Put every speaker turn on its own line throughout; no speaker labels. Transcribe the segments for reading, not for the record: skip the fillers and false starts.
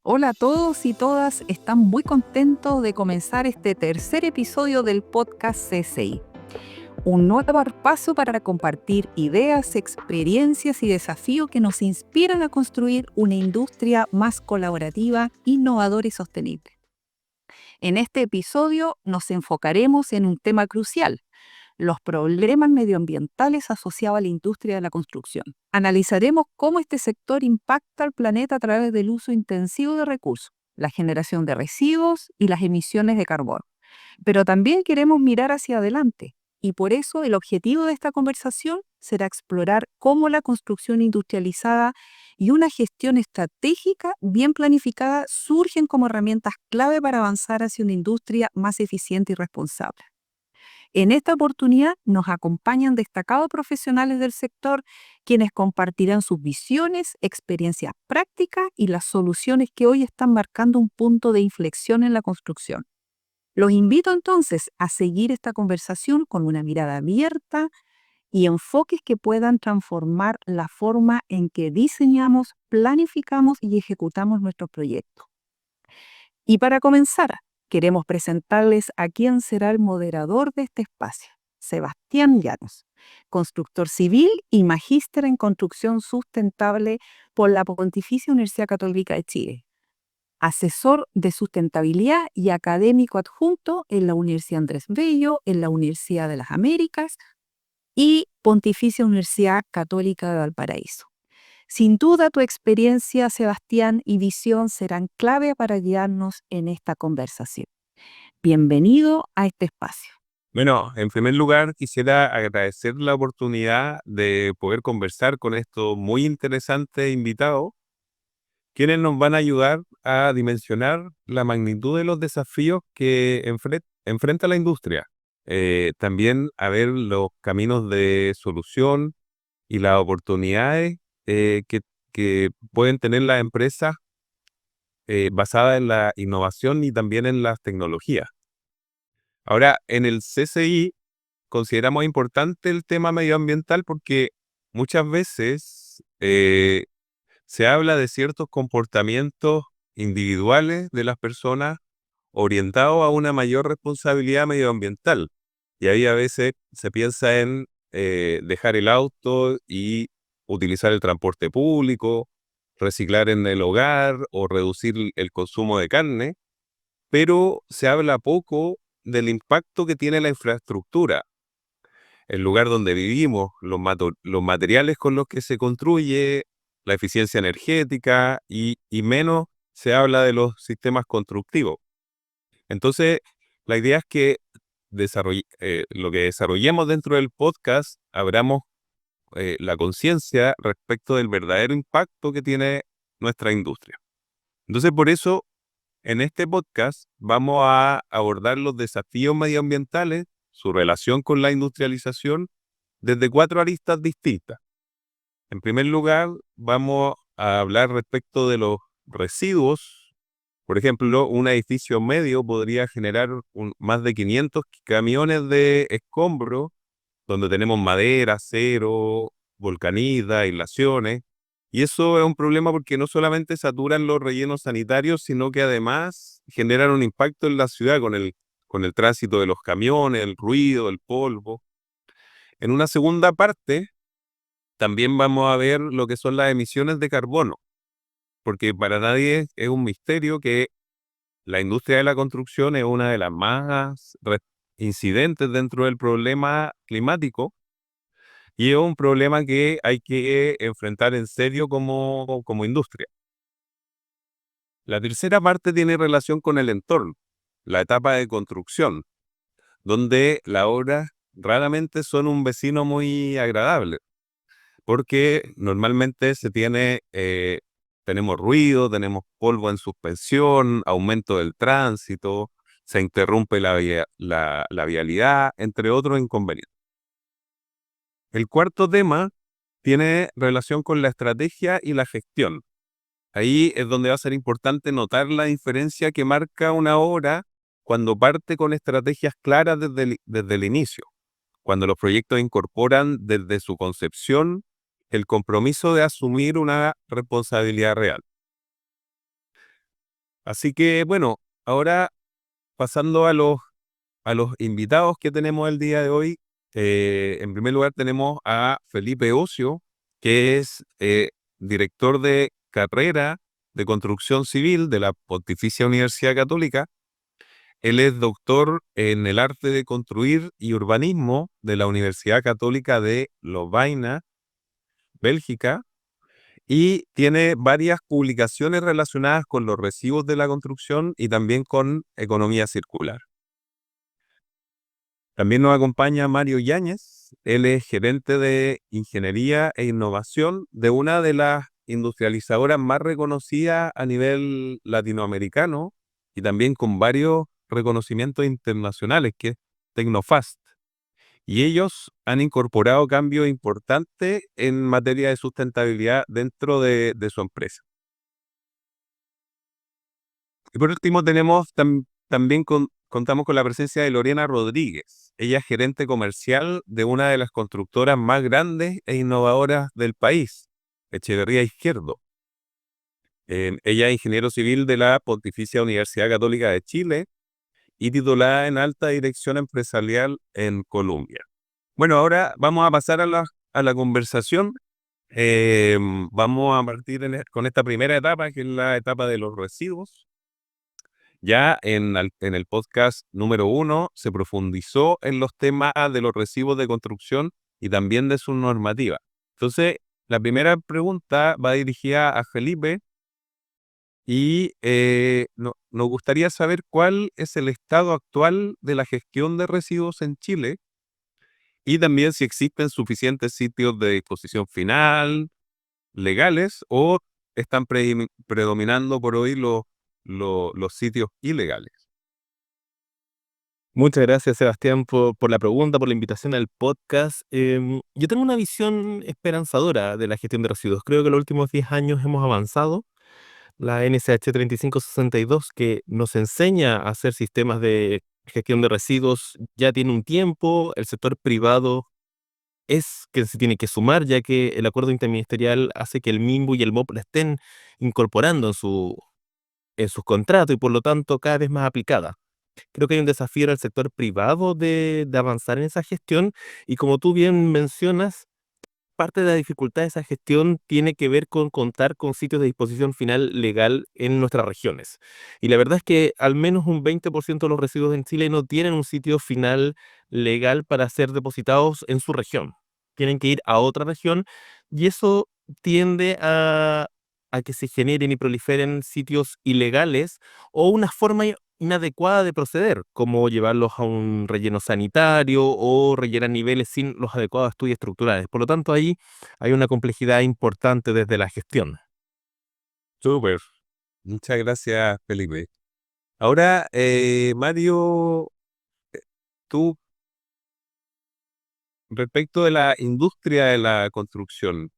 Hola a todos y todas, están muy contentos de comenzar este tercer episodio del podcast CCI. Un nuevo paso para compartir ideas, experiencias y desafíos que nos inspiran a construir una industria más colaborativa, innovadora y sostenible. En este episodio nos enfocaremos en un tema crucial: los problemas medioambientales asociados a la industria de la construcción. Analizaremos cómo este sector impacta al planeta a través del uso intensivo de recursos, la generación de residuos y las emisiones de carbono. Pero también queremos mirar hacia adelante, y por eso el objetivo de esta conversación será explorar cómo la construcción industrializada y una gestión estratégica bien planificada surgen como herramientas clave para avanzar hacia una industria más eficiente y responsable. En esta oportunidad nos acompañan destacados profesionales del sector, quienes compartirán sus visiones, experiencias prácticas y las soluciones que hoy están marcando un punto de inflexión en la construcción. Los invito entonces a seguir esta conversación con una mirada abierta y enfoques que puedan transformar la forma en que diseñamos, planificamos y ejecutamos nuestros proyectos. Y para comenzar, queremos presentarles a quién será el moderador de este espacio: Sebastián Llanos, constructor civil y magíster en construcción sustentable por la Pontificia Universidad Católica de Chile, asesor de sustentabilidad y académico adjunto en la Universidad Andrés Bello, en la Universidad de las Américas y Pontificia Universidad Católica de Valparaíso. Sin duda, tu experiencia, Sebastián, y visión serán clave para guiarnos en esta conversación. Bienvenido a este espacio.
Bueno, en primer lugar quisiera agradecer la oportunidad de poder conversar con estos muy interesantes invitados, quienes nos van a ayudar a dimensionar la magnitud de los desafíos que enfrenta la industria. También a ver los caminos de solución y las oportunidades que pueden tener las empresas basadas en la innovación y también en las tecnologías. Ahora, en el CCI consideramos importante el tema medioambiental porque muchas veces se habla de ciertos comportamientos individuales de las personas orientados a una mayor responsabilidad medioambiental. Y ahí a veces se piensa en dejar el auto y utilizar el transporte público, reciclar en el hogar o reducir el consumo de carne, pero se habla poco del impacto que tiene la infraestructura, el lugar donde vivimos, los materiales con los que se construye, la eficiencia energética y menos se habla de los sistemas constructivos. Entonces, la idea es que lo que desarrollemos dentro del podcast, abramos la conciencia respecto del verdadero impacto que tiene nuestra industria. Entonces, por eso, en este podcast vamos a abordar los desafíos medioambientales, su relación con la industrialización, desde 4 aristas distintas. En primer lugar, vamos a hablar respecto de los residuos. Por ejemplo, un edificio medio podría generar más de 500 camiones de escombros, donde tenemos madera, acero, volcanita, aislaciones. Y eso es un problema porque no solamente saturan los rellenos sanitarios, sino que además generan un impacto en la ciudad con el tránsito de los camiones, el ruido, el polvo. En una segunda parte, también vamos a ver lo que son las emisiones de carbono, porque para nadie es un misterio que la industria de la construcción es una de las más incidentes dentro del problema climático y es un problema que hay que enfrentar en serio como industria. La tercera parte tiene relación con el entorno, la etapa de construcción, donde las obras raramente son un vecino muy agradable, porque normalmente tenemos ruido, tenemos polvo en suspensión, aumento del tránsito, se interrumpe la vialidad, entre otros inconvenientes. El cuarto tema tiene relación con la estrategia y la gestión. Ahí es donde va a ser importante notar la diferencia que marca una obra cuando parte con estrategias claras desde el inicio, cuando los proyectos incorporan desde su concepción el compromiso de asumir una responsabilidad real. Así que bueno, ahora pasando a los invitados que tenemos el día de hoy, en primer lugar tenemos a Felipe Ocio, que es director de carrera de construcción civil de la Pontificia Universidad Católica. Él es doctor en el arte de construir y urbanismo de la Universidad Católica de Lovaina, Bélgica, y tiene varias publicaciones relacionadas con los residuos de la construcción y también con economía circular. También nos acompaña Mario Yáñez. Él es gerente de ingeniería e innovación de una de las industrializadoras más reconocidas a nivel latinoamericano y también con varios reconocimientos internacionales, que es Tecnofast. Y ellos han incorporado cambios importantes en materia de sustentabilidad dentro de su empresa. Y por último tenemos también contamos con la presencia de Lorena Rodríguez. Ella es gerente comercial de una de las constructoras más grandes e innovadoras del país, Echeverría Izquierdo. Ella es ingeniero civil de la Pontificia Universidad Católica de Chile y titulada en alta dirección empresarial en Colombia. Bueno, ahora vamos a pasar a la conversación. Vamos a partir con esta primera etapa, que es la etapa de los residuos. Ya en el podcast número 1 se profundizó en los temas de los residuos de construcción y también de su normativa. Entonces, la primera pregunta va dirigida a Felipe y nos gustaría saber cuál es el estado actual de la gestión de residuos en Chile y también si existen suficientes sitios de disposición final, legales, o están predominando por hoy los sitios ilegales.
Muchas gracias, Sebastián, por la pregunta, por la invitación al podcast. Yo tengo una visión esperanzadora de la gestión de residuos. Creo que en los últimos 10 años hemos avanzado. La NSH 3562, que nos enseña a hacer sistemas de gestión de residuos, ya tiene un tiempo. El sector privado es que se tiene que sumar, ya que el acuerdo interministerial hace que el MIMBU y el MOP la estén incorporando en sus contratos y por lo tanto cada vez más aplicada. Creo que hay un desafío en el sector privado de avanzar en esa gestión y como tú bien mencionas, parte de la dificultad de esa gestión tiene que ver con contar con sitios de disposición final legal en nuestras regiones. Y la verdad es que al menos un 20% de los residuos en Chile no tienen un sitio final legal para ser depositados en su región. Tienen que ir a otra región y eso tiende a que se generen y proliferen sitios ilegales o una forma inadecuada de proceder, como llevarlos a un relleno sanitario o rellenar niveles sin los adecuados estudios estructurales. Por lo tanto, ahí hay una complejidad importante desde la gestión.
Súper. Muchas gracias, Felipe. Ahora, Mario, tú, respecto de la industria de la construcción,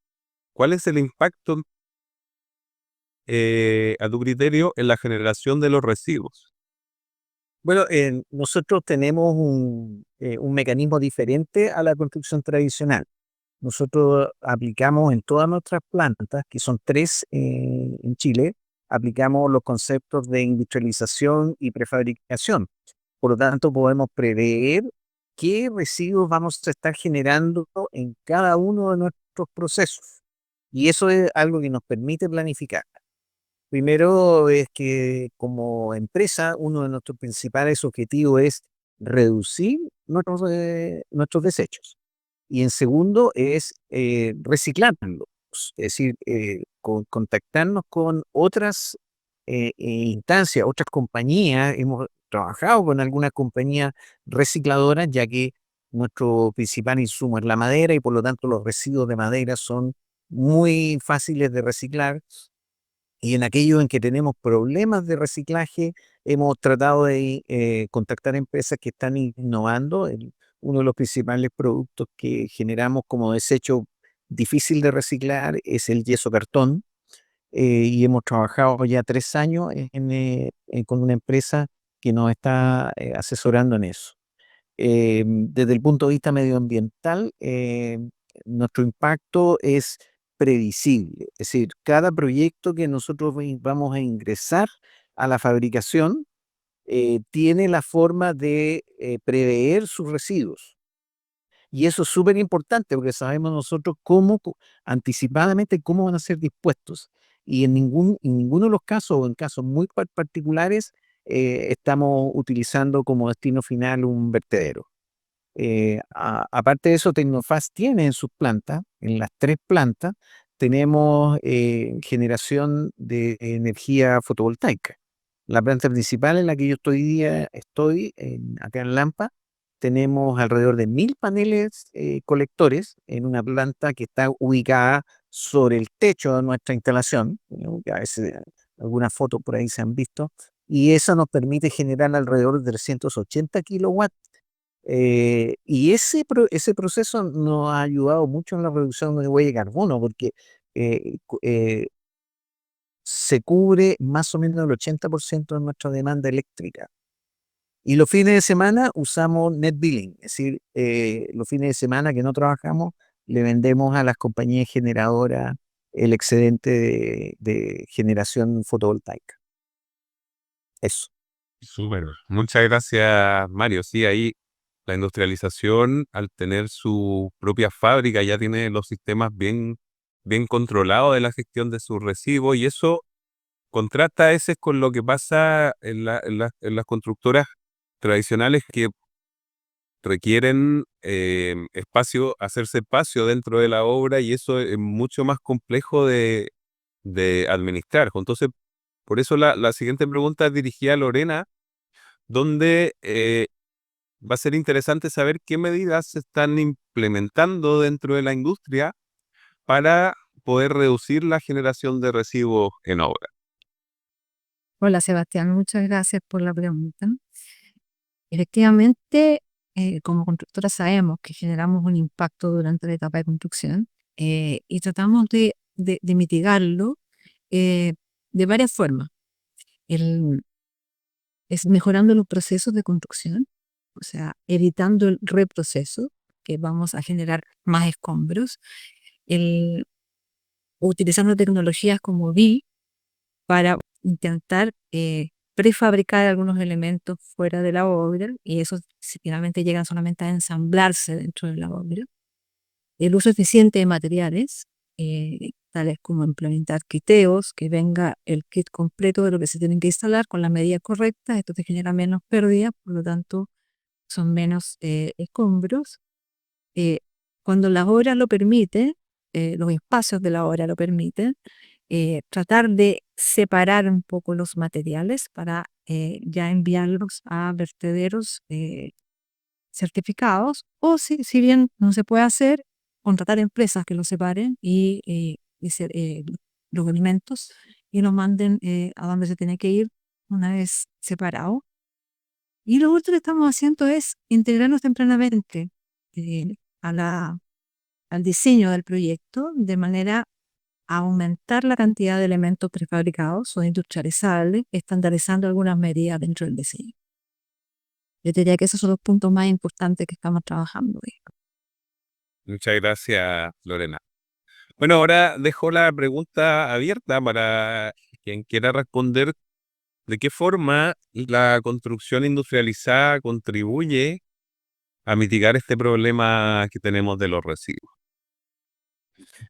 ¿cuál es el impacto, a tu criterio, en la generación de los residuos?
Bueno, nosotros tenemos un mecanismo diferente a la construcción tradicional. Nosotros aplicamos en todas nuestras plantas, que son tres en Chile, aplicamos los conceptos de industrialización y prefabricación. Por lo tanto, podemos prever qué residuos vamos a estar generando en cada uno de nuestros procesos. Y eso es algo que nos permite planificar. Primero es que como empresa, uno de nuestros principales objetivos es reducir nuestros desechos. Y en segundo es reciclarlos, es decir, contactarnos con otras instancias, otras compañías. Hemos trabajado con algunas compañías recicladoras, ya que nuestro principal insumo es la madera y por lo tanto los residuos de madera son muy fáciles de reciclar. Y en aquello en que tenemos problemas de reciclaje, hemos tratado de contactar empresas que están innovando. Uno de los principales productos que generamos como desecho difícil de reciclar es el yeso cartón. Y hemos trabajado ya 3 años con una empresa que nos está asesorando en eso. Desde el punto de vista medioambiental, nuestro impacto es previsible. Es decir, cada proyecto que nosotros vamos a ingresar a la fabricación tiene la forma de prever sus residuos. Y eso es súper importante porque sabemos nosotros anticipadamente cómo van a ser dispuestos. Y en ninguno de los casos, o en casos muy particulares, estamos utilizando como destino final un vertedero. Aparte de eso, Tecnofast tiene en sus plantas, en las 3 plantas, tenemos generación de energía fotovoltaica. La planta principal en la que yo estoy acá en Lampa, tenemos alrededor de 1000 paneles colectores en una planta que está ubicada sobre el techo de nuestra instalación, ¿no? Que a veces algunas fotos por ahí se han visto, y eso nos permite generar alrededor de 380 kilowatts y ese proceso nos ha ayudado mucho en la reducción de huella de carbono, porque se cubre más o menos el 80% de nuestra demanda eléctrica. Y los fines de semana usamos net billing, es decir, los fines de semana que no trabajamos, le vendemos a las compañías generadoras el excedente de generación fotovoltaica. Eso.
Súper. Muchas gracias, Mario. Sí, ahí la industrialización, al tener su propia fábrica, ya tiene los sistemas bien controlados de la gestión de sus residuos, y eso contrasta a veces con lo que pasa en las constructoras tradicionales, que requieren hacerse espacio dentro de la obra, y eso es mucho más complejo de administrar. Entonces, por eso la siguiente pregunta es dirigida a Lorena, donde va a ser interesante saber qué medidas se están implementando dentro de la industria para poder reducir la generación de residuos en obra.
Hola Sebastián, muchas gracias por la pregunta. Efectivamente, como constructora sabemos que generamos un impacto durante la etapa de construcción y tratamos de mitigarlo de varias formas. Es mejorando los procesos de construcción, o sea, evitando el reproceso, que vamos a generar más escombros, utilizando tecnologías como BIM para intentar prefabricar algunos elementos fuera de la obra, y esos finalmente llegan solamente a ensamblarse dentro de la obra. El uso eficiente de materiales, tales como implementar kiteos, que venga el kit completo de lo que se tienen que instalar con las medidas correctas. Esto te genera menos pérdidas, por lo tanto son menos escombros. Cuando la obra lo permite, los espacios de la obra lo permiten, tratar de separar un poco los materiales para ya enviarlos a vertederos certificados, o si bien no se puede hacer, contratar empresas que los separen los alimentos y los manden a donde se tiene que ir una vez separado. Y lo otro que estamos haciendo es integrarnos tempranamente al diseño del proyecto, de manera a aumentar la cantidad de elementos prefabricados o industrializables, estandarizando algunas medidas dentro del diseño. Yo diría que esos son los puntos más importantes que estamos trabajando hoy.
Muchas gracias, Lorena. Bueno, ahora dejo la pregunta abierta para quien quiera responder. ¿De qué forma la construcción industrializada contribuye a mitigar este problema que tenemos de los residuos?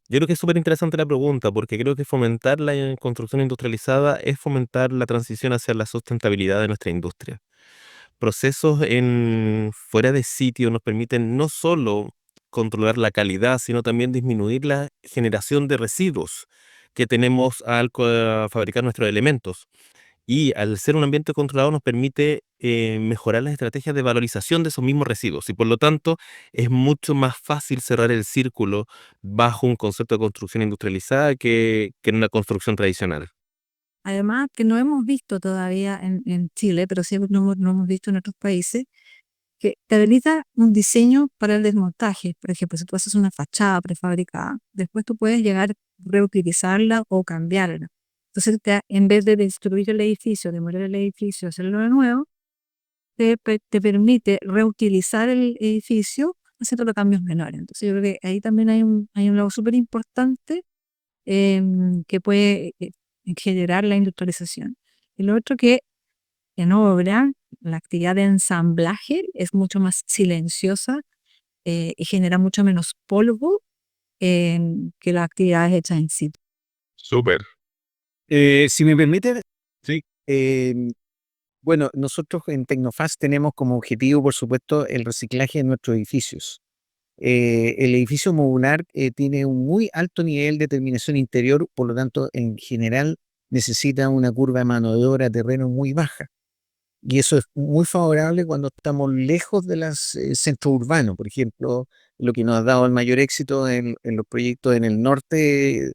Yo creo que es súper interesante la pregunta, porque creo que fomentar la construcción industrializada es fomentar la transición hacia la sustentabilidad de nuestra industria. Procesos fuera de sitio nos permiten no solo controlar la calidad, sino también disminuir la generación de residuos que tenemos al fabricar nuestros elementos. Y al ser un ambiente controlado nos permite mejorar las estrategias de valorización de esos mismos residuos, y por lo tanto es mucho más fácil cerrar el círculo bajo un concepto de construcción industrializada que en una construcción tradicional.
Además, que no hemos visto todavía en Chile, pero sí lo hemos visto en otros países, que te habilita un diseño para el desmontaje. Por ejemplo, si tú haces una fachada prefabricada, después tú puedes llegar a reutilizarla o cambiarla. Entonces, en vez de destruir el edificio, demoler el edificio, hacerlo de nuevo, te permite reutilizar el edificio haciendo los cambios menores. Entonces, yo creo que ahí también hay un lado súper importante que puede generar la industrialización. Y lo otro que en obra, la actividad de ensamblaje es mucho más silenciosa y genera mucho menos polvo que las actividades hechas en sitio.
Súper.
Si me permite,
Sí.
bueno, nosotros en Tecnofast tenemos como objetivo, por supuesto, el reciclaje de nuestros edificios. El edificio modular tiene un muy alto nivel de terminación interior, por lo tanto, en general, necesita una curva de mano de obra terreno muy baja. Y eso es muy favorable cuando estamos lejos de los centros urbanos. Por ejemplo, lo que nos ha dado el mayor éxito en los proyectos en el norte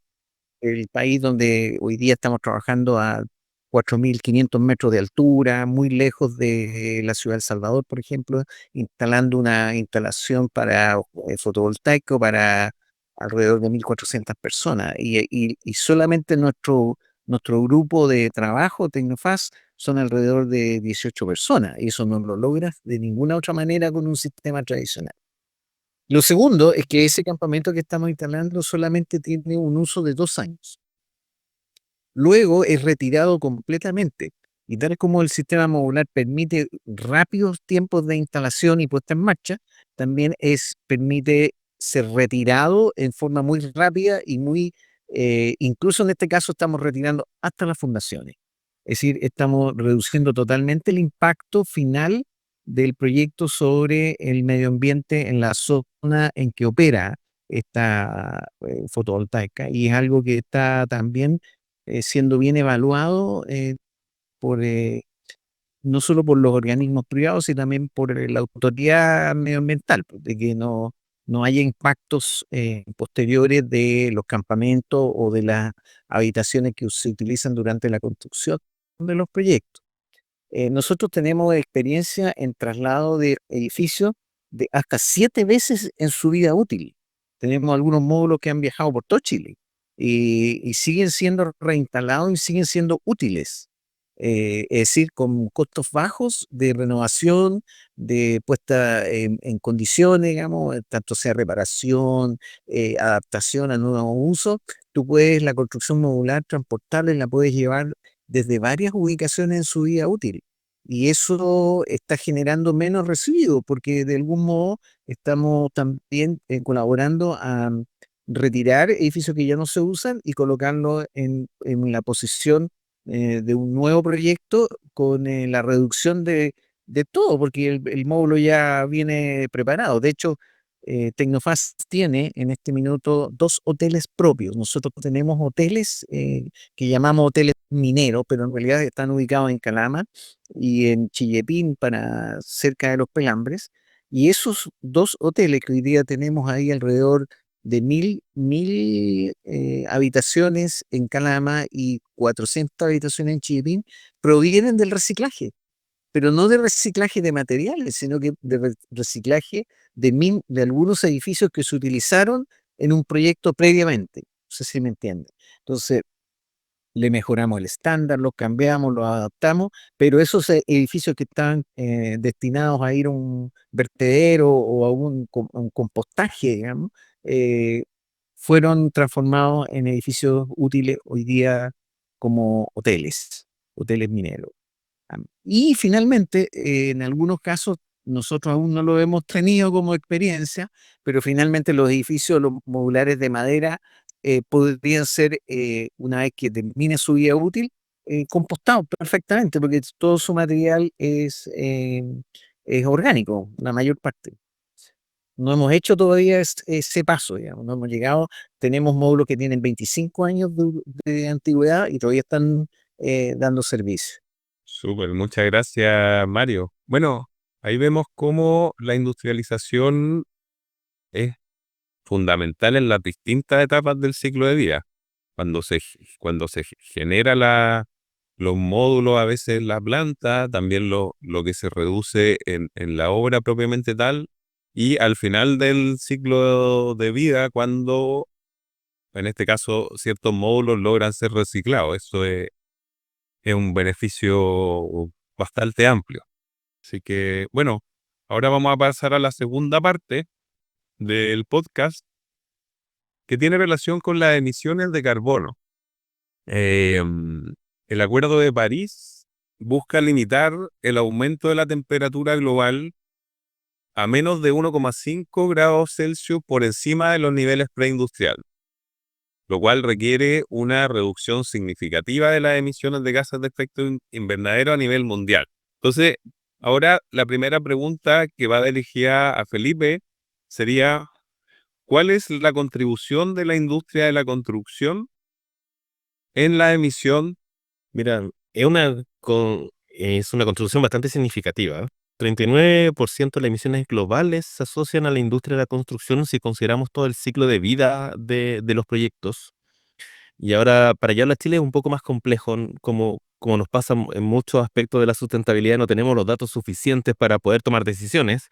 del país, donde hoy día estamos trabajando a 4.500 metros de altura, muy lejos de la ciudad de El Salvador, por ejemplo, instalando una instalación para fotovoltaico para alrededor de 1.400 personas. Y solamente nuestro grupo de trabajo, Tecnofast, son alrededor de 18 personas. Y eso no lo logras de ninguna otra manera con un sistema tradicional. Lo segundo es que ese campamento que estamos instalando solamente tiene un uso de 2 años. Luego es retirado completamente. Y tal como el sistema modular permite rápidos tiempos de instalación y puesta en marcha, también permite ser retirado en forma muy rápida y incluso en este caso estamos retirando hasta las fundaciones. Es decir, estamos reduciendo totalmente el impacto final del proyecto sobre el medio ambiente en la zona en que opera esta fotovoltaica, y es algo que está también siendo bien evaluado por, no solo por los organismos privados, sino también por la autoridad medioambiental, pues, de que no haya impactos posteriores de los campamentos o de las habitaciones que se utilizan durante la construcción de los proyectos. Nosotros tenemos experiencia en traslado de edificios de hasta 7 veces en su vida útil. Tenemos algunos módulos que han viajado por todo Chile y siguen siendo reinstalados y siguen siendo útiles. Es decir, con costos bajos de renovación, de puesta en condiciones, digamos, tanto sea reparación, adaptación a nuevos usos. La construcción modular transportable la puedes llevar desde varias ubicaciones en su vida útil. Y eso está generando menos residuos, porque de algún modo estamos también colaborando a retirar edificios que ya no se usan y colocarlos en la posición de un nuevo proyecto con la reducción de todo, porque el módulo ya viene preparado. De hecho, Tecnofast tiene en este minuto 2 hoteles propios. Nosotros tenemos hoteles que llamamos hoteles mineros, pero en realidad están ubicados en Calama y en Chillepín, cerca de los Pelambres. Y esos 2 hoteles que hoy día tenemos ahí alrededor de 1.000 habitaciones en Calama y 400 habitaciones en Chillipín, provienen del reciclaje, pero no de reciclaje de materiales, sino que de reciclaje de algunos edificios que se utilizaron en un proyecto previamente. No sé si me entiende. Entonces, le mejoramos el estándar, los cambiamos, los adaptamos, pero esos edificios que estaban destinados a ir a un vertedero o a a un compostaje, digamos, fueron transformados en edificios útiles hoy día como hoteles mineros. Y finalmente, en algunos casos, nosotros aún no lo hemos tenido como experiencia, pero finalmente los edificios, los modulares de madera, podrían ser, una vez que termine su vida útil, compostados perfectamente, porque todo su material es orgánico, la mayor parte. No hemos hecho todavía ese paso, digamos, no hemos llegado. Tenemos módulos que tienen 25 años de antigüedad y todavía están dando servicio.
Súper, muchas gracias, Mario. Bueno, ahí vemos cómo la industrialización es fundamental en las distintas etapas del ciclo de vida. Cuando se genera los módulos, a veces en la planta, también lo que se reduce en la obra propiamente tal, y al final del ciclo de vida, cuando, en este caso, ciertos módulos logran ser reciclados. Eso es un beneficio bastante amplio. Así que, bueno, ahora vamos a pasar a la segunda parte del podcast, que tiene relación con las emisiones de carbono. El Acuerdo de París busca limitar el aumento de la temperatura global a menos de 1,5 grados Celsius por encima de los niveles preindustriales, lo cual requiere una reducción significativa de las emisiones de gases de efecto invernadero a nivel mundial. Entonces, ahora la primera pregunta que va dirigida a Felipe sería, ¿cuál es la contribución de la industria de la construcción en la emisión?
Mira, es una contribución bastante significativa. 39% de las emisiones globales se asocian a la industria de la construcción si consideramos todo el ciclo de vida de los proyectos. Y ahora, para llevarlo a Chile es un poco más complejo, como nos pasa en muchos aspectos de la sustentabilidad, no tenemos los datos suficientes para poder tomar decisiones,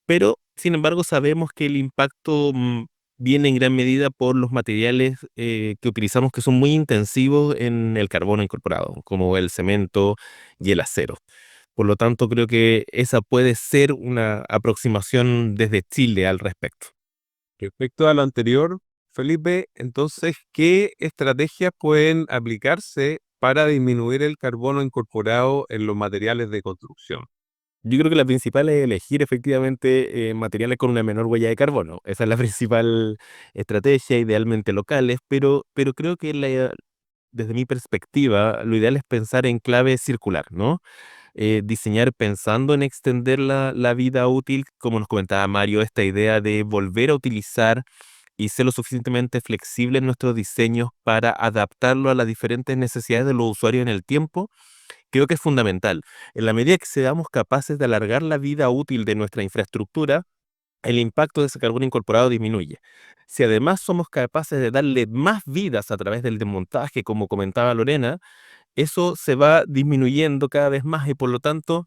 pero sin embargo sabemos que el impacto viene en gran medida por los materiales que utilizamos que son muy intensivos en el carbono incorporado, como el cemento y el acero. Por lo tanto, creo que esa puede ser una aproximación desde Chile al respecto.
Respecto a lo anterior, Felipe, entonces, ¿qué estrategias pueden aplicarse para disminuir el carbono incorporado en los materiales de construcción?
Yo creo que la principal es elegir efectivamente materiales con una menor huella de carbono. Esa es la principal estrategia, idealmente locales, pero creo que desde mi perspectiva, lo ideal es pensar en clave circular, ¿no? Diseñar pensando en extender la vida útil, como nos comentaba Mario, esta idea de volver a utilizar y ser lo suficientemente flexible en nuestros diseños para adaptarlo a las diferentes necesidades de los usuarios en el tiempo, creo que es fundamental. En la medida que seamos capaces de alargar la vida útil de nuestra infraestructura, el impacto de ese carbono incorporado disminuye. Si además somos capaces de darle más vidas a través del desmontaje, como comentaba Lorena, eso se va disminuyendo cada vez más y por lo tanto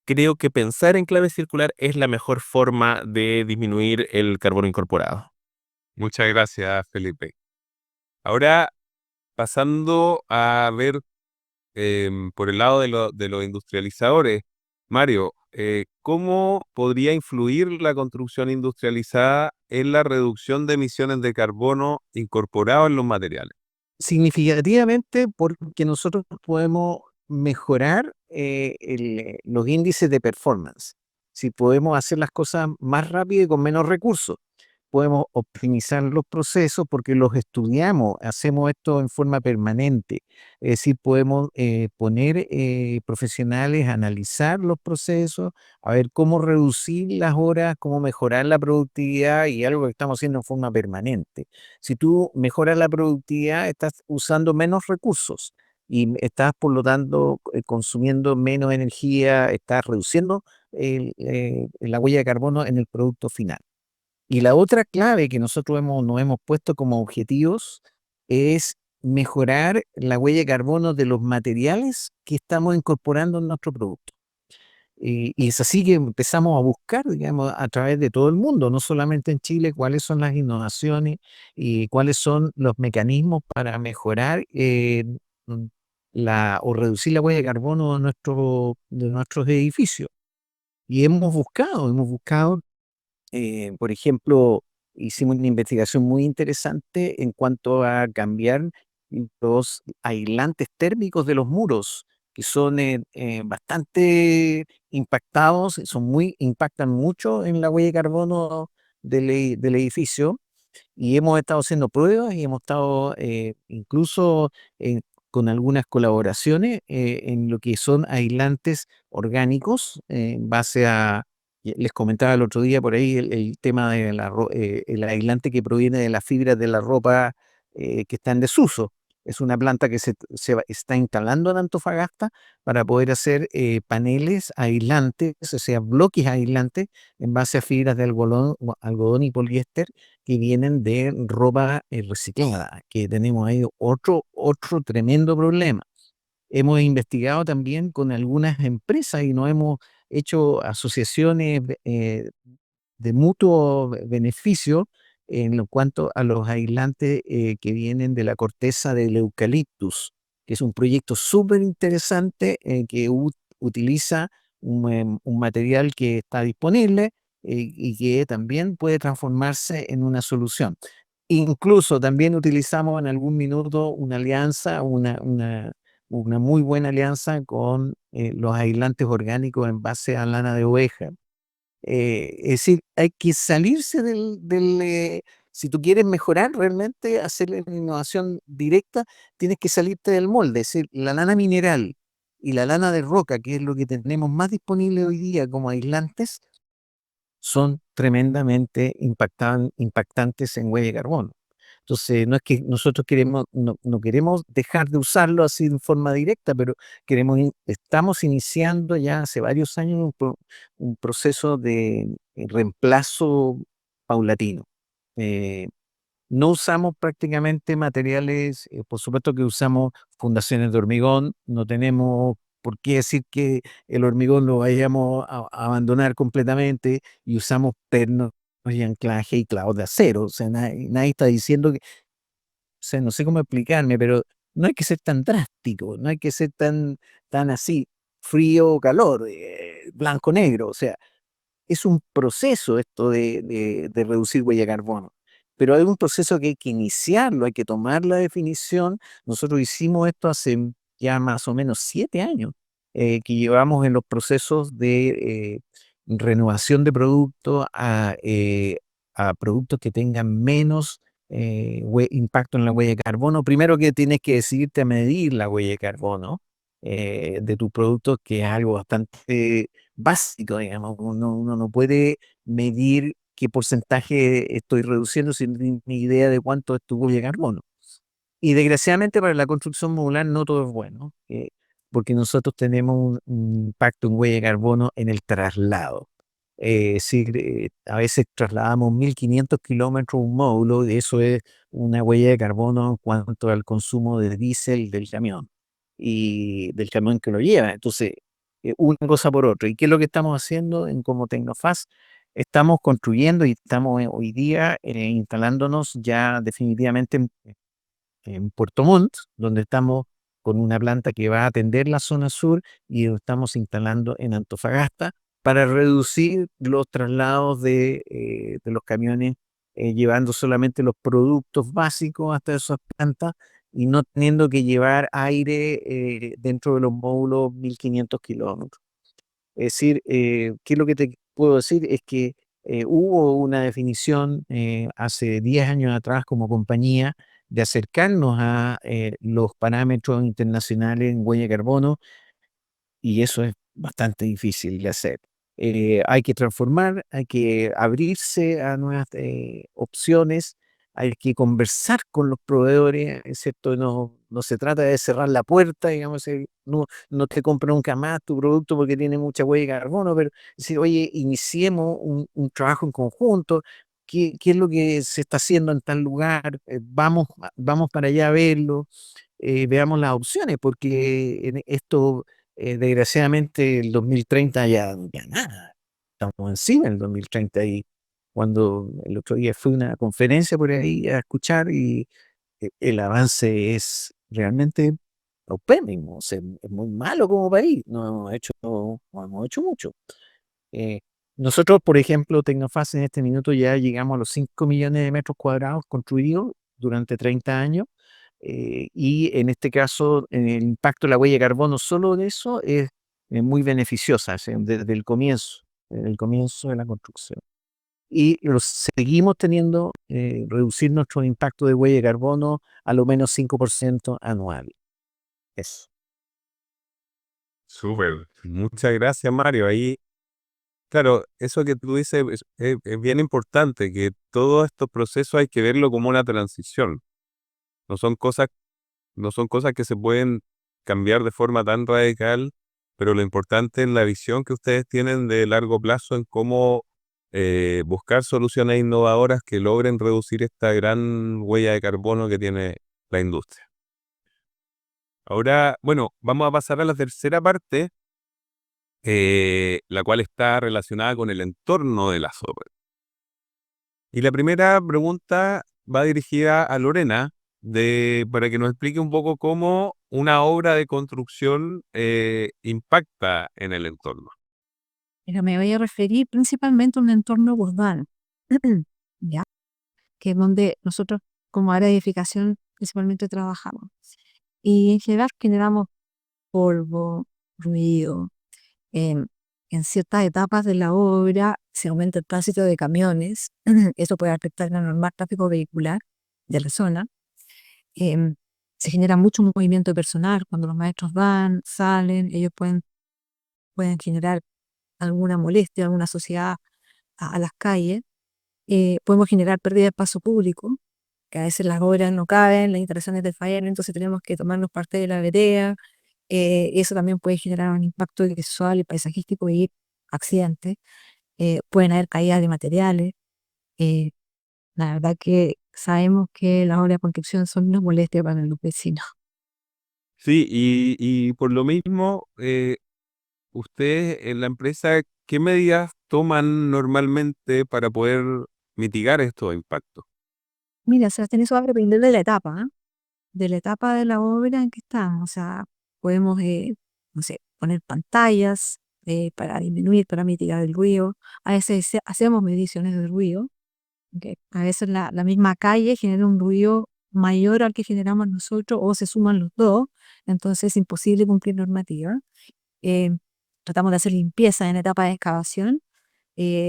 creo que pensar en clave circular es la mejor forma de disminuir el carbono incorporado.
Muchas gracias, Felipe. Ahora, pasando a ver por el lado de los industrializadores, Mario, ¿cómo podría influir la construcción industrializada en la reducción de emisiones de carbono incorporado en los materiales?
Significativamente porque nosotros podemos mejorar los índices de performance. Si podemos hacer las cosas más rápido y con menos recursos, podemos optimizar los procesos porque los estudiamos, hacemos esto en forma permanente. Es decir, podemos poner profesionales a analizar los procesos, a ver cómo reducir las horas, cómo mejorar la productividad y algo que estamos haciendo en forma permanente. Si tú mejoras la productividad, estás usando menos recursos y estás, por lo tanto, consumiendo menos energía, estás reduciendo la huella de carbono en el producto final. Y la otra clave que nosotros nos hemos puesto como objetivos es mejorar la huella de carbono de los materiales que estamos incorporando en nuestro producto. Y es así que empezamos a buscar, digamos, a través de todo el mundo, no solamente en Chile, cuáles son las innovaciones y cuáles son los mecanismos para mejorar mm, o reducir la huella de carbono de nuestros edificios. Y hemos buscado, por ejemplo, hicimos una investigación muy interesante en cuanto a cambiar los aislantes térmicos de los muros, que son bastante impactados, impactan mucho en la huella de carbono del edificio. Y hemos estado haciendo pruebas y hemos estado incluso con algunas colaboraciones en lo que son aislantes orgánicos en base les comentaba el otro día por ahí el tema de el aislante que proviene de las fibras de la ropa que está en desuso. Es una planta que está instalando en Antofagasta para poder hacer paneles aislantes, o sea, bloques aislantes en base a fibras de algodón y poliéster que vienen de ropa reciclada, que tenemos ahí otro tremendo problema. Hemos investigado también con algunas empresas y nos hemos hecho asociaciones de mutuo beneficio en lo cuanto a los aislantes que vienen de la corteza del eucaliptus, que es un proyecto súper interesante que utiliza un material que está disponible y que también puede transformarse en una solución. Incluso también utilizamos en algún minuto una alianza, una muy buena alianza con los aislantes orgánicos en base a lana de oveja. Es decir, hay que salirse si tú quieres mejorar realmente, hacer la innovación directa, tienes que salirte del molde. Es decir, la lana mineral y la lana de roca, que es lo que tenemos más disponible hoy día como aislantes, son tremendamente impactantes en huella de carbono. Entonces, no es que nosotros no queremos dejar de usarlo así de forma directa, pero estamos iniciando ya hace varios años un proceso de reemplazo paulatino. Eh, no usamos prácticamente materiales, por supuesto que usamos fundaciones de hormigón, no tenemos por qué decir que el hormigón lo vayamos a abandonar completamente y usamos pernos y anclaje y clavos de acero. O sea, nadie está diciendo que, o sea, no sé cómo explicarme, pero no hay que ser tan drástico, no hay que ser tan así, frío o calor, blanco-negro. O sea, es un proceso esto de reducir huella de carbono, pero hay un proceso que hay que iniciarlo, hay que tomar la definición. Nosotros hicimos esto hace ya más o menos 7 años, que llevamos en los procesos de renovación de productos a productos que tengan menos impacto en la huella de carbono. Primero que tienes que decidirte a medir la huella de carbono de tus productos, que es algo bastante básico, digamos. Uno no puede medir qué porcentaje estoy reduciendo sin ni idea de cuánto es tu huella de carbono. Y desgraciadamente para la construcción modular no todo es bueno, porque nosotros tenemos un impacto en huella de carbono en el traslado. Si a veces trasladamos 1500 kilómetros un módulo, y eso es una huella de carbono en cuanto al consumo de diésel del camión y del camión que lo lleva. Entonces, una cosa por otra. ¿Y qué es lo que estamos haciendo en como Tecnofast? Estamos construyendo y estamos hoy día instalándonos ya definitivamente en Puerto Montt, donde estamos con una planta que va a atender la zona sur, y lo estamos instalando en Antofagasta para reducir los traslados de los camiones, llevando solamente los productos básicos hasta esas plantas y no teniendo que llevar aire dentro de los módulos 1500 kilómetros. Es decir, ¿qué es lo que te puedo decir? Es que hubo una definición hace 10 años atrás como compañía de acercarnos a los parámetros internacionales en huella de carbono, y eso es bastante difícil de hacer. Hay que transformar, hay que abrirse a nuevas opciones, hay que conversar con los proveedores, ¿cierto? No se trata de cerrar la puerta, digamos, no te compra nunca más tu producto porque tiene mucha huella de carbono, pero decir, oye, iniciemos un trabajo en conjunto. ¿Qué es lo que se está haciendo en tal lugar? Vamos para allá a verlo, veamos las opciones, porque en esto desgraciadamente el 2030 ya nada, estamos encima del 2030, y cuando el otro día fui a una conferencia por ahí a escuchar, y el avance es realmente paupérrimo. O sea, es muy malo como país, no hemos hecho mucho. Eh, Nosotros, por ejemplo, Tecnofast en este minuto ya llegamos a los 5 millones de metros cuadrados construidos durante 30 años, y en este caso el impacto de la huella de carbono solo de eso es muy beneficiosa, o sea, desde el comienzo de la construcción. Y seguimos teniendo, reducir nuestro impacto de huella de carbono a lo menos 5% anual. Eso.
Súper. Muchas gracias, Mario. Ahí, claro, eso que tú dices es bien importante, que todos estos procesos hay que verlo como una transición. No son cosas, no son cosas que se pueden cambiar de forma tan radical, pero lo importante es la visión que ustedes tienen de largo plazo en cómo buscar soluciones innovadoras que logren reducir esta gran huella de carbono que tiene la industria. Ahora, bueno, vamos a pasar a la tercera parte, la cual está relacionada con el entorno de la software. Y la primera pregunta va dirigida a Lorena, para que nos explique un poco cómo una obra de construcción impacta en el entorno.
Pero me voy a referir principalmente a un entorno urbano, ¿ya? Que es donde nosotros como área de edificación principalmente trabajamos. Y en general generamos polvo, ruido. En, en ciertas etapas de la obra se aumenta el tránsito de camiones. Eso puede afectar el normal tráfico vehicular de la zona. Em, Se genera mucho movimiento personal cuando los maestros van, salen, ellos pueden generar alguna molestia, alguna sociedad a las calles. Podemos generar pérdida de espacio público, que a veces las obras no caben, las instalaciones del fallan, entonces tenemos que tomarnos parte de la vereda. Eso también puede generar un impacto visual y paisajístico y accidentes. Pueden haber caídas de materiales. eh, la verdad que sabemos que las obras de construcción son una molestia para los vecinos.
Sí, y por lo mismo, ustedes en la empresa, ¿qué medidas toman normalmente para poder mitigar estos impactos?
Mira, Sebastián, eso va a depender de la etapa, ¿ah? De la etapa de la obra en que estamos. O sea, podemos, no sé, poner pantallas para disminuir, para mitigar el ruido. A veces hacemos mediciones de ruido. ¿Ok? A veces la misma calle genera un ruido mayor al que generamos nosotros o se suman los dos. Entonces es imposible cumplir normativa. Eh, Tratamos de hacer limpieza en etapa de excavación.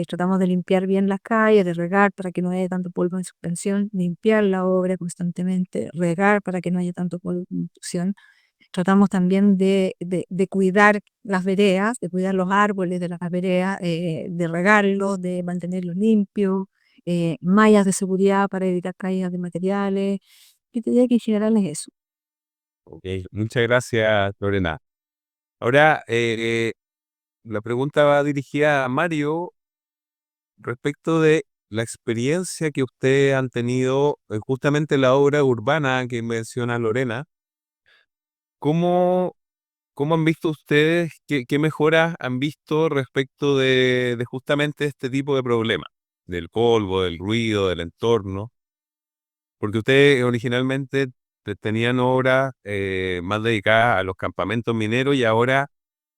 Tratamos de limpiar bien las calles, de regar para que no haya tanto polvo en suspensión, limpiar la obra constantemente, regar para que no haya tanto polvo en construcción. Tratamos también de cuidar las veredas, de cuidar los árboles de las veredas, de regarlos, de mantenerlos limpios, mallas de seguridad para evitar caídas de materiales. Yo te diría que en general es eso.
Ok, muchas gracias, Lorena. Ahora, la pregunta va dirigida a Mario respecto de la experiencia que ustedes han tenido justamente en la obra urbana que menciona Lorena. ¿Cómo, cómo han visto ustedes, qué mejoras han visto respecto de justamente este tipo de problemas? Del polvo, del ruido, del entorno. Porque ustedes originalmente tenían obras más dedicadas a los campamentos mineros y ahora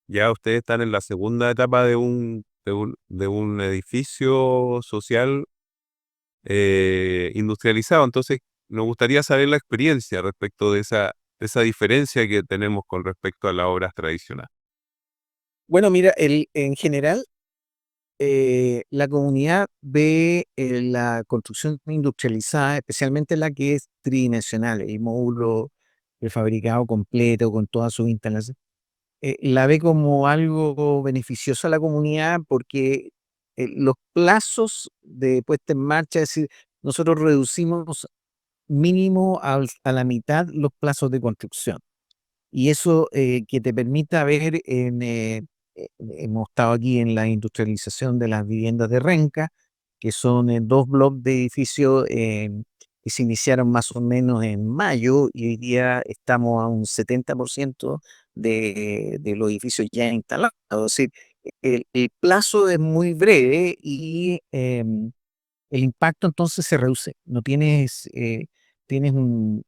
ya ustedes están en la segunda etapa de un edificio social industrializado. Entonces, nos gustaría saber la experiencia respecto de esa diferencia que tenemos con respecto a las obras tradicionales.
Bueno, mira, en general, la comunidad ve la construcción industrializada, especialmente la que es tridimensional, el módulo prefabricado completo con todas sus instalaciones, la ve como algo beneficioso a la comunidad porque los plazos de puesta en marcha, es decir, nosotros reducimos mínimo a la mitad los plazos de construcción. Y eso que te permita ver hemos estado aquí en la industrialización de las viviendas de Renca, que son dos bloques de edificios que se iniciaron más o menos en mayo y hoy día estamos a un 70% de los edificios ya instalados. Es decir, el plazo es muy breve y el impacto entonces se reduce. No tienes, tienes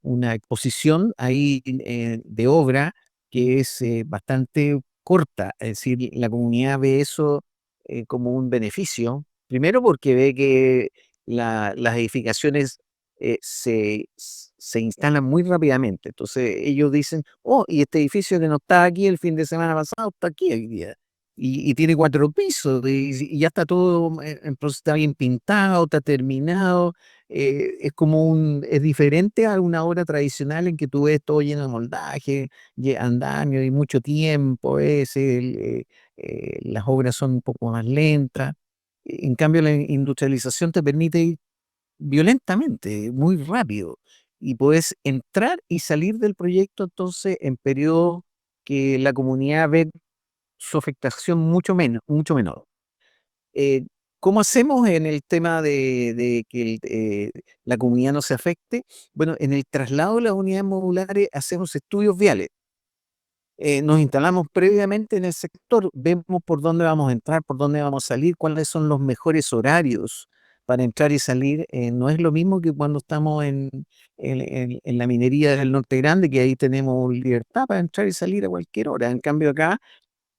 una exposición ahí de obra que es bastante corta. Es decir, la comunidad ve eso como un beneficio. Primero porque ve que las edificaciones se instalan muy rápidamente. Entonces ellos dicen, oh, y este edificio que no estaba aquí el fin de semana pasado está aquí hoy día y tiene 4 pisos y ya está todo, entonces está bien pintado, está terminado, es como es diferente a una obra tradicional en que tú ves todo lleno de moldaje, andamio y mucho tiempo, las obras son un poco más lentas. En cambio, la industrialización te permite ir violentamente, muy rápido, y puedes entrar y salir del proyecto entonces en periodos que la comunidad ve su afectación mucho menor. Eh, ¿Cómo hacemos en el tema de que la comunidad no se afecte? Bueno, en el traslado de las unidades modulares hacemos estudios viales. Nos instalamos previamente en el sector, vemos por dónde vamos a entrar, por dónde vamos a salir, cuáles son los mejores horarios para entrar y salir. No es lo mismo que cuando estamos en la minería del Norte Grande, que ahí tenemos libertad para entrar y salir a cualquier hora. En cambio acá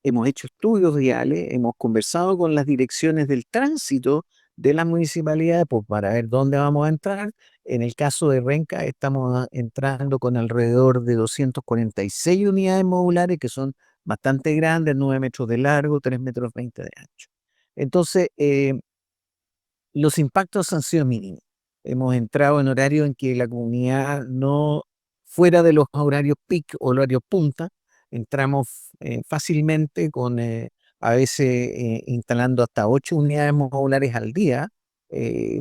hemos hecho estudios viales, hemos conversado con las direcciones del tránsito de las municipalidades pues, para ver dónde vamos a entrar. En el caso de Renca estamos entrando con alrededor de 246 unidades modulares que son bastante grandes, 9 metros de largo, 3 metros 20 de ancho. Entonces, los impactos han sido mínimos. Hemos entrado en horario en que la comunidad no, fuera de los horarios peak o horarios punta, entramos fácilmente con a veces instalando hasta 8 unidades modulares al día.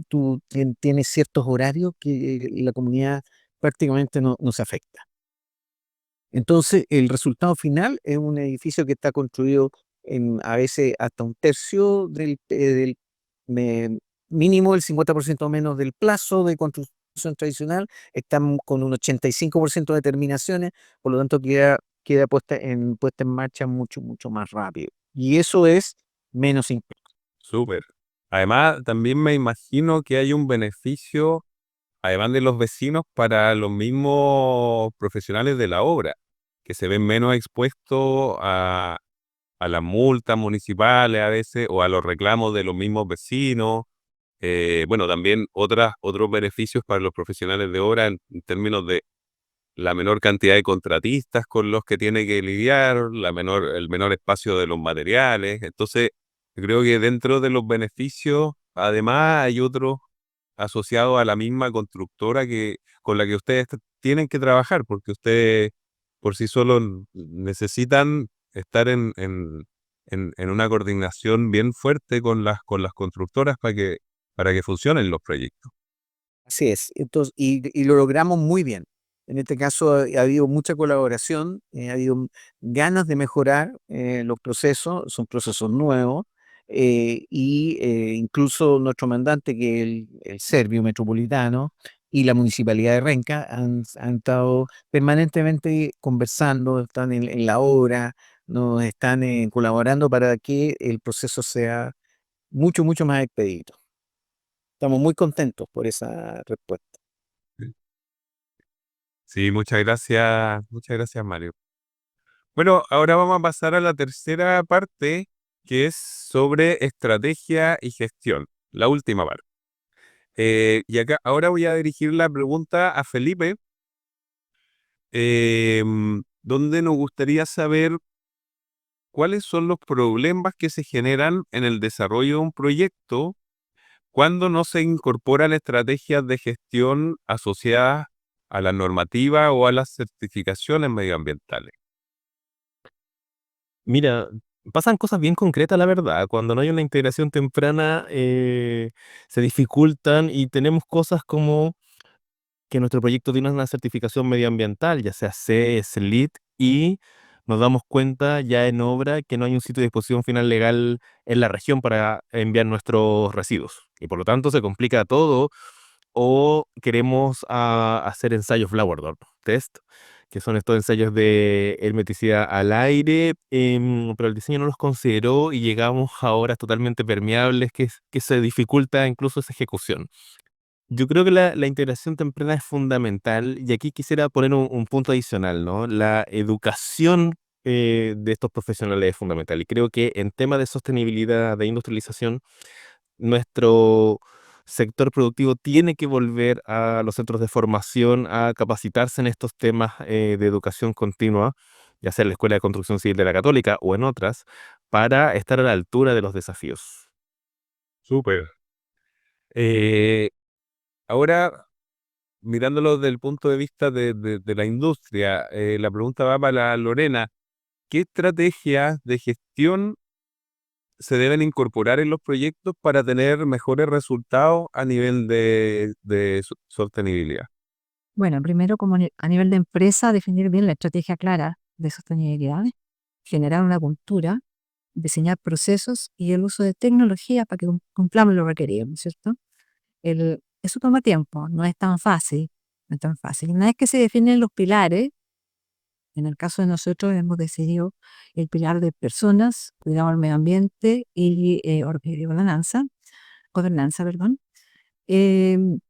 Tú tienes ciertos horarios que la comunidad prácticamente no se afecta. Entonces, el resultado final es un edificio que está construido en a veces hasta un tercio del me- mínimo, el 50% menos del plazo de construcción tradicional. Estamos con un 85% de terminaciones, por lo tanto queda puesta en marcha mucho, mucho más rápido. Y eso es menos impacto.
Súper. Además, también me imagino que hay un beneficio, además de los vecinos, para los mismos profesionales de la obra, que se ven menos expuestos a las multas municipales a veces o a los reclamos de los mismos vecinos. Bueno, también otros beneficios para los profesionales de obra en términos de la menor cantidad de contratistas con los que tiene que lidiar, el menor espacio de los materiales. Entonces, creo que dentro de los beneficios, además hay otros asociados a la misma constructora con la que ustedes tienen que trabajar, porque ustedes por sí solos necesitan estar en una coordinación bien fuerte con las constructoras para que funcionen los proyectos.
Así es. Entonces, y lo logramos muy bien. En este caso ha habido mucha colaboración, ha habido ganas de mejorar los procesos, son procesos nuevos, y incluso nuestro mandante, que es el Servio Metropolitano, y la Municipalidad de Renca han estado permanentemente conversando, están en la obra, nos están colaborando para que el proceso sea mucho, mucho más expedito. Estamos muy contentos por esa respuesta.
Sí, muchas gracias, Mario. Bueno, ahora vamos a pasar a la tercera parte, que es sobre estrategia y gestión, la última parte. Y acá ahora voy a dirigir la pregunta a Felipe, donde nos gustaría saber cuáles son los problemas que se generan en el desarrollo de un proyecto cuando no se incorporan estrategias de gestión asociadas a la normativa o a las certificaciones medioambientales.
Mira, pasan cosas bien concretas, la verdad. Cuando no hay una integración temprana, se dificultan y tenemos cosas como que nuestro proyecto tiene una certificación medioambiental, ya sea C, SLEED, y nos damos cuenta ya en obra que no hay un sitio de disposición final legal en la región para enviar nuestros residuos. Y por lo tanto se complica todo o queremos hacer ensayos Flowerdorp test, que son estos ensayos de hermeticidad al aire, pero el diseño no los consideró y llegamos a horas totalmente permeables que se dificulta incluso esa ejecución. Yo creo que la integración temprana es fundamental y aquí quisiera poner un punto adicional, ¿no? La educación de estos profesionales es fundamental y creo que en tema de sostenibilidad, de industrialización, nuestro sector productivo tiene que volver a los centros de formación a capacitarse en estos temas de educación continua, ya sea en la Escuela de Construcción Civil de la Católica o en otras, para estar a la altura de los desafíos.
Súper. Eh, Ahora, mirándolo desde el punto de vista de la industria, la pregunta va para Lorena. ¿Qué estrategias de gestión se deben incorporar en los proyectos para tener mejores resultados a nivel de sostenibilidad?
Bueno, primero como a nivel de empresa, definir bien la estrategia clara de sostenibilidad, generar una cultura, diseñar procesos y el uso de tecnología para que cumplamos lo requerido, ¿no es cierto? Eso toma tiempo, no es tan fácil, no es tan fácil. Una vez que se definen los pilares, en el caso de nosotros hemos decidido el pilar de personas, cuidado al medio ambiente y gobernanza, perdón. em,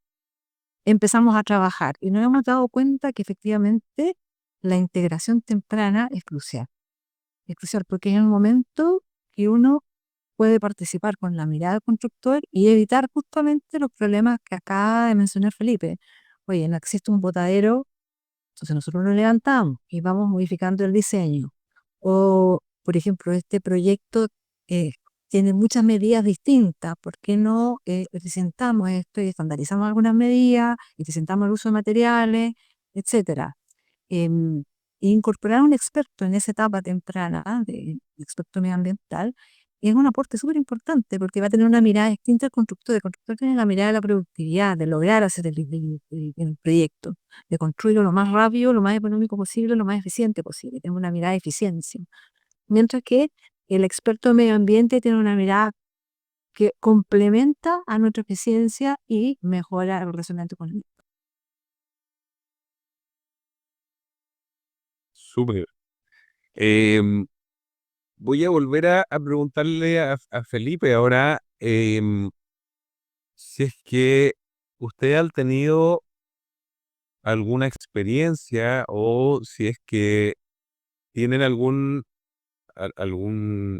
Empezamos a trabajar y nos hemos dado cuenta que efectivamente la integración temprana es crucial. Es crucial porque es el momento que uno puede participar con la mirada del constructor y evitar justamente los problemas que acaba de mencionar Felipe. Oye, no existe un botadero, entonces nosotros lo levantamos y vamos modificando el diseño. O, por ejemplo, este proyecto eh, tiene muchas medidas distintas. ¿Por qué no presentamos esto y estandarizamos algunas medidas y presentamos el uso de materiales, etcétera? Em, Incorporar a un experto en esa etapa temprana de experto medioambiental es un aporte súper importante porque va a tener una mirada distinta al constructor. El constructor tiene la mirada de la productividad, de lograr hacer el proyecto, de construirlo lo más rápido, lo más económico posible, lo más eficiente posible. Tiene una mirada de eficiencia. Mientras que el experto de medio ambiente tiene una mirada que complementa a nuestra eficiencia y mejora el relacionamiento con el medio.
Súper. Em, Voy a volver a preguntarle a Felipe ahora, si es que usted ha tenido alguna experiencia o si es que tienen algún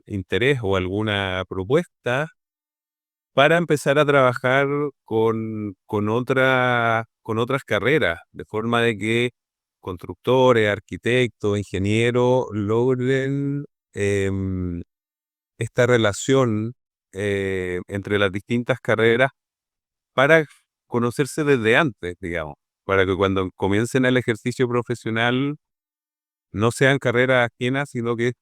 interés o alguna propuesta para empezar a trabajar con otras carreras, de forma de que constructores, arquitectos, ingenieros logren em, esta relación entre las distintas carreras para conocerse desde antes, digamos, para que cuando comiencen el ejercicio profesional no sean carreras ajenas, sino que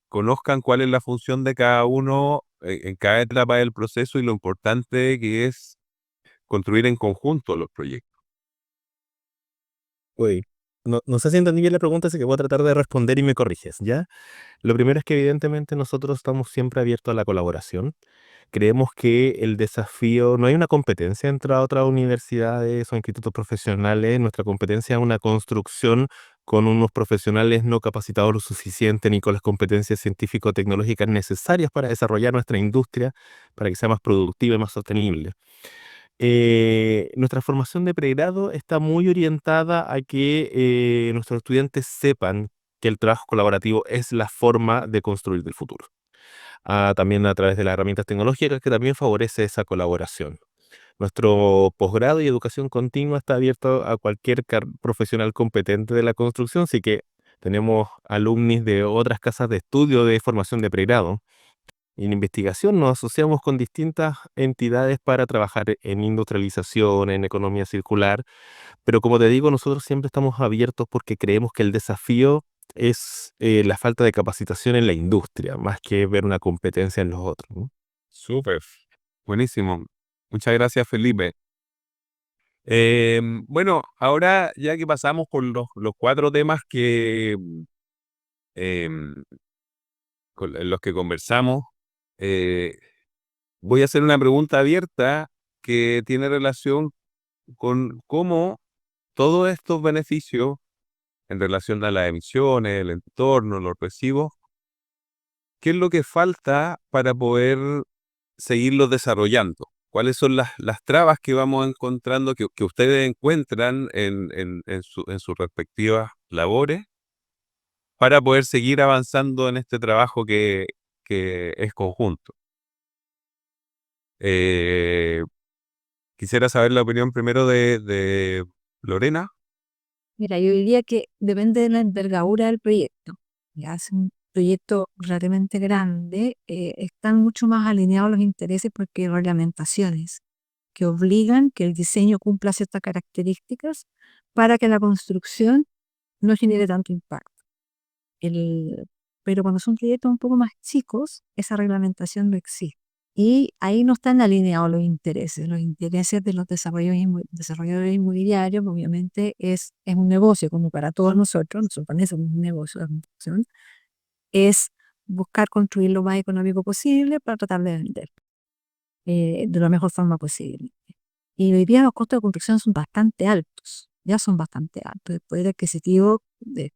conozcan cuál es la función de cada uno en cada etapa del proceso y lo importante que es construir en conjunto los proyectos.
Uy, no sé si entendí bien la pregunta, así que voy a tratar de responder y me corriges, ¿ya? Lo primero es que evidentemente nosotros estamos siempre abiertos a la colaboración. Creemos que el desafío, no hay una competencia entre otras universidades o institutos profesionales, nuestra competencia es una construcción con unos profesionales no capacitados lo suficiente ni con las competencias científico-tecnológicas necesarias para desarrollar nuestra industria, para que sea más productiva y más sostenible. Nuestra formación de pregrado está muy orientada a que nuestros estudiantes sepan que el trabajo colaborativo es la forma de construir del futuro. También a través de las herramientas tecnológicas que también favorece esa colaboración. Nuestro posgrado y educación continua está abierto a cualquier profesional competente de la construcción, así que tenemos alumnos de otras casas de estudio de formación de pregrado. En investigación nos asociamos con distintas entidades para trabajar en industrialización, en economía circular, pero como te digo, nosotros siempre estamos abiertos porque creemos que el desafío es la falta de capacitación en la industria, más que ver una competencia en los otros, ¿no?
Súper, buenísimo. Muchas gracias, Felipe. Bueno, ahora ya que pasamos por los cuatro temas em, en los que conversamos, eh, voy a hacer una pregunta abierta que tiene relación con cómo todos estos beneficios en relación a las emisiones, el entorno, los residuos, ¿qué es lo que falta para poder seguirlos desarrollando? ¿Cuáles son las trabas que vamos encontrando, que ustedes encuentran en sus respectivas labores para poder seguir avanzando en este trabajo que es conjunto? Eh, Quisiera saber la opinión primero de Lorena.
Mira, yo diría que depende de la envergadura del proyecto. Ya es un proyecto relativamente grande, están mucho más alineados los intereses porque hay reglamentaciones que obligan que el diseño cumpla ciertas características para que la construcción no genere tanto impacto. Pero cuando son proyectos un poco más chicos, esa reglamentación no existe. Y ahí no están alineados los intereses. Los intereses de los desarrolladores inmobiliarios, obviamente, es un negocio, como para todos nosotros también somos un negocio de construcción, es buscar construir lo más económico posible para tratar de vender de la mejor forma posible. Y hoy día los costos de construcción son bastante altos, ya son bastante altos. El poder adquisitivo de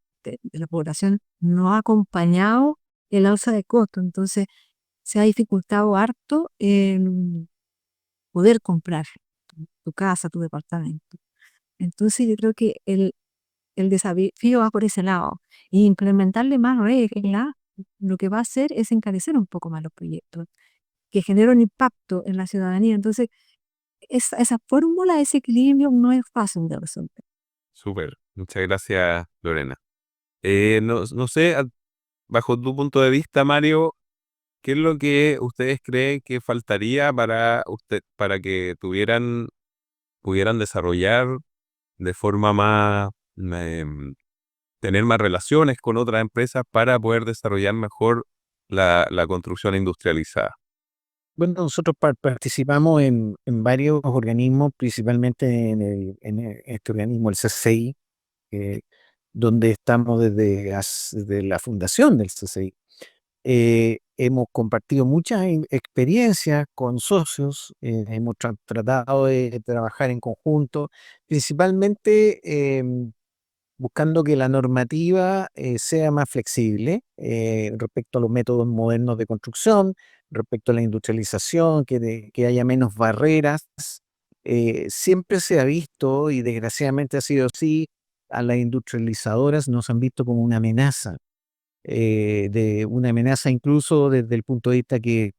la población no ha acompañado el alza de costos, entonces se ha dificultado harto en poder comprar tu casa, tu departamento. Entonces yo creo que el desafío va por ese lado. Y implementarle más reglas lo que va a hacer es encarecer un poco más los proyectos, que genera un impacto en la ciudadanía. Entonces, esa fórmula, ese equilibrio no es fácil de resolver.
Súper. Muchas gracias, Lorena. No sé, bajo tu punto de vista, Mario, ¿qué es lo que ustedes creen que faltaría para que pudieran desarrollar de forma más, tener más relaciones con otras empresas para poder desarrollar mejor la construcción industrializada?
Bueno, nosotros participamos en varios organismos, principalmente este organismo, el CCI, donde estamos desde la fundación del CCI. Hemos compartido muchas experiencias con socios, hemos tratado de trabajar en conjunto, principalmente buscando que la normativa sea más flexible respecto a los métodos modernos de construcción, respecto a la industrialización, que haya menos barreras. Siempre se ha visto, y desgraciadamente ha sido así, a las industrializadoras nos han visto como una amenaza, de una amenaza incluso desde el punto de vista que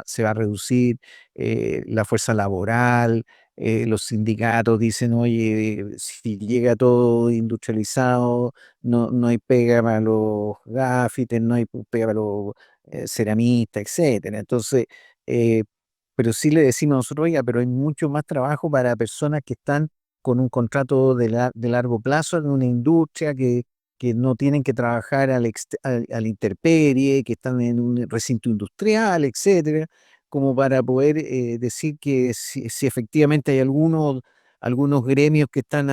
se va a reducir la fuerza laboral. Los sindicatos dicen, oye, si llega todo industrializado, no hay pega para los gafites, no hay pega para los ceramistas, etcétera. Entonces, eh, pero sí le decimos nosotros, oiga, pero hay mucho más trabajo para personas que están con un contrato de largo plazo en una industria que no tienen que trabajar al intemperie, que están en un recinto industrial, etcétera, como para poder decir que si efectivamente hay algunos gremios que están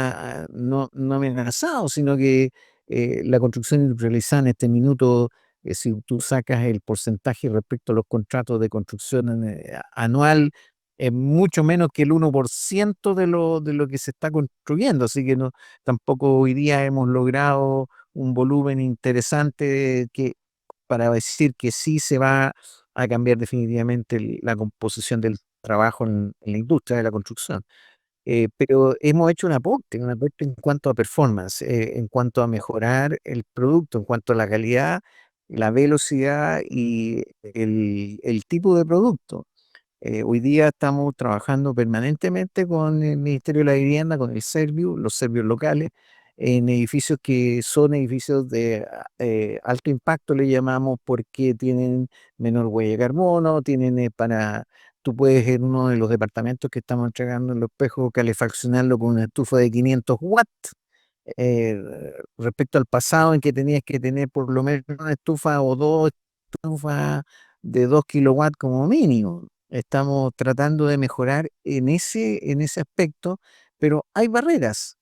no amenazados, sino que la construcción industrializada en este minuto, si tú sacas el porcentaje respecto a los contratos de construcción anual, es mucho menos que el 1% de lo que se está construyendo, así que no, tampoco hoy día hemos logrado un volumen interesante para decir que sí se va a cambiar definitivamente la composición del trabajo en la industria de la construcción. Pero hemos hecho un aporte en cuanto a performance, en cuanto a mejorar el producto, en cuanto a la calidad, la velocidad y el tipo de producto. Hoy día estamos trabajando permanentemente con el Ministerio de la Vivienda, con el Serviu, los servicios locales, en edificios que son edificios de alto impacto, le llamamos, porque tienen menor huella de carbono, tú puedes en uno de los departamentos que estamos entregando en Los Espejos calefaccionarlo con una estufa de 500 watts, eh, respecto al pasado en que tenías que tener por lo menos una estufa o dos estufas de 2 kilowatts como mínimo. Estamos tratando de mejorar en ese aspecto, pero hay barreras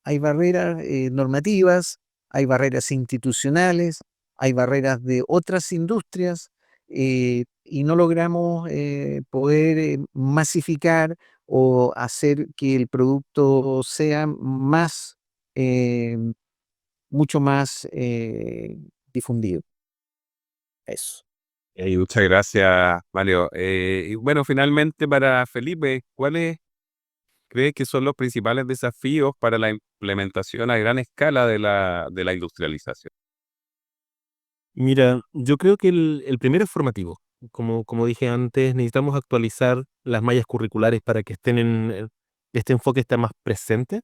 normativas, hay barreras institucionales, hay barreras de otras industrias, y no logramos poder masificar o hacer que el producto sea eh, mucho más difundido. Eso.
Muchas gracias, Mario. Y bueno, finalmente para Felipe, ¿cuáles crees que son los principales desafíos para la implementación a gran escala de la industrialización?
Mira, yo creo que el primero es formativo. Como dije antes, necesitamos actualizar las mallas curriculares para que este enfoque esté más presente,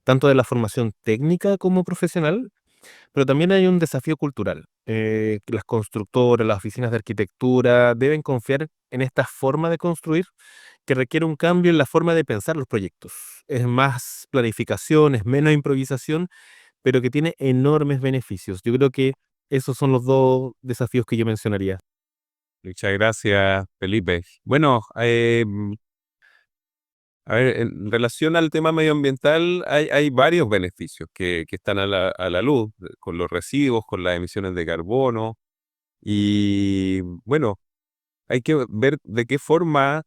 tanto de la formación técnica como profesional, pero también hay un desafío cultural. Que las constructoras, las oficinas de arquitectura deben confiar en esta forma de construir que requiere un cambio en la forma de pensar los proyectos. Es más planificación, es menos improvisación, pero que tiene enormes beneficios. Yo creo que esos son los dos desafíos que yo mencionaría.
Muchas gracias, Felipe. Bueno, a ver, en relación al tema medioambiental, hay varios beneficios que están a la luz, con los residuos, con las emisiones de carbono. Y bueno, hay que ver de qué forma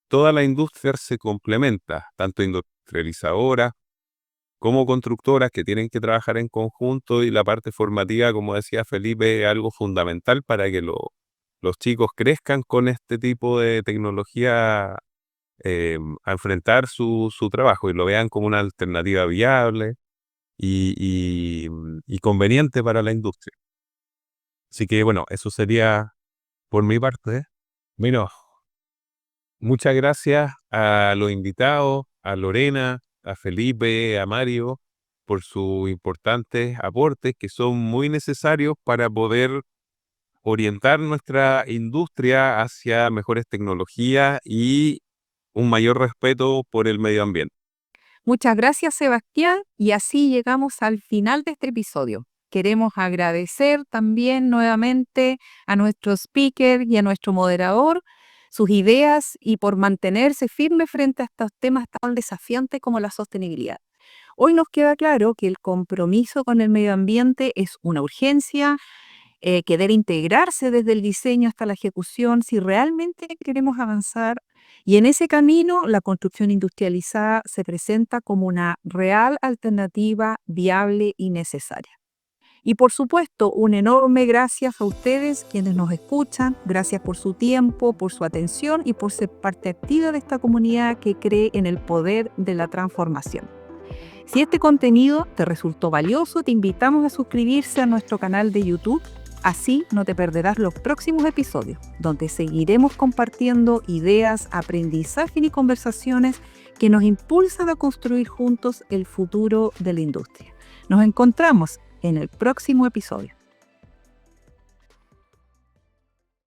toda la industria se complementa, tanto industrializadoras como constructoras que tienen que trabajar en conjunto, y la parte formativa, como decía Felipe, es algo fundamental para que los chicos crezcan con este tipo de tecnología, a enfrentar su trabajo y lo vean como una alternativa viable y conveniente para la industria. Así que bueno, eso sería por mi parte. Bueno, muchas gracias a los invitados, a Lorena, a Felipe, a Mario, por sus importantes aportes que son muy necesarios para poder orientar nuestra industria hacia mejores tecnologías y un mayor respeto por el medio ambiente.
Muchas gracias, Sebastián, y así llegamos al final de este episodio. Queremos agradecer también nuevamente a nuestro speaker y a nuestro moderador sus ideas y por mantenerse firme frente a estos temas tan desafiantes como la sostenibilidad. Hoy nos queda claro que el compromiso con el medio ambiente es una urgencia que debe integrarse desde el diseño hasta la ejecución si realmente queremos avanzar. Y en ese camino, la construcción industrializada se presenta como una real alternativa viable y necesaria. Y por supuesto, un enorme gracias a ustedes quienes nos escuchan. Gracias por su tiempo, por su atención y por ser parte activa de esta comunidad que cree en el poder de la transformación. Si este contenido te resultó valioso, te invitamos a suscribirse a nuestro canal de YouTube. Así no te perderás los próximos episodios, donde seguiremos compartiendo ideas, aprendizaje y conversaciones que nos impulsan a construir juntos el futuro de la industria. Nos encontramos en el próximo episodio.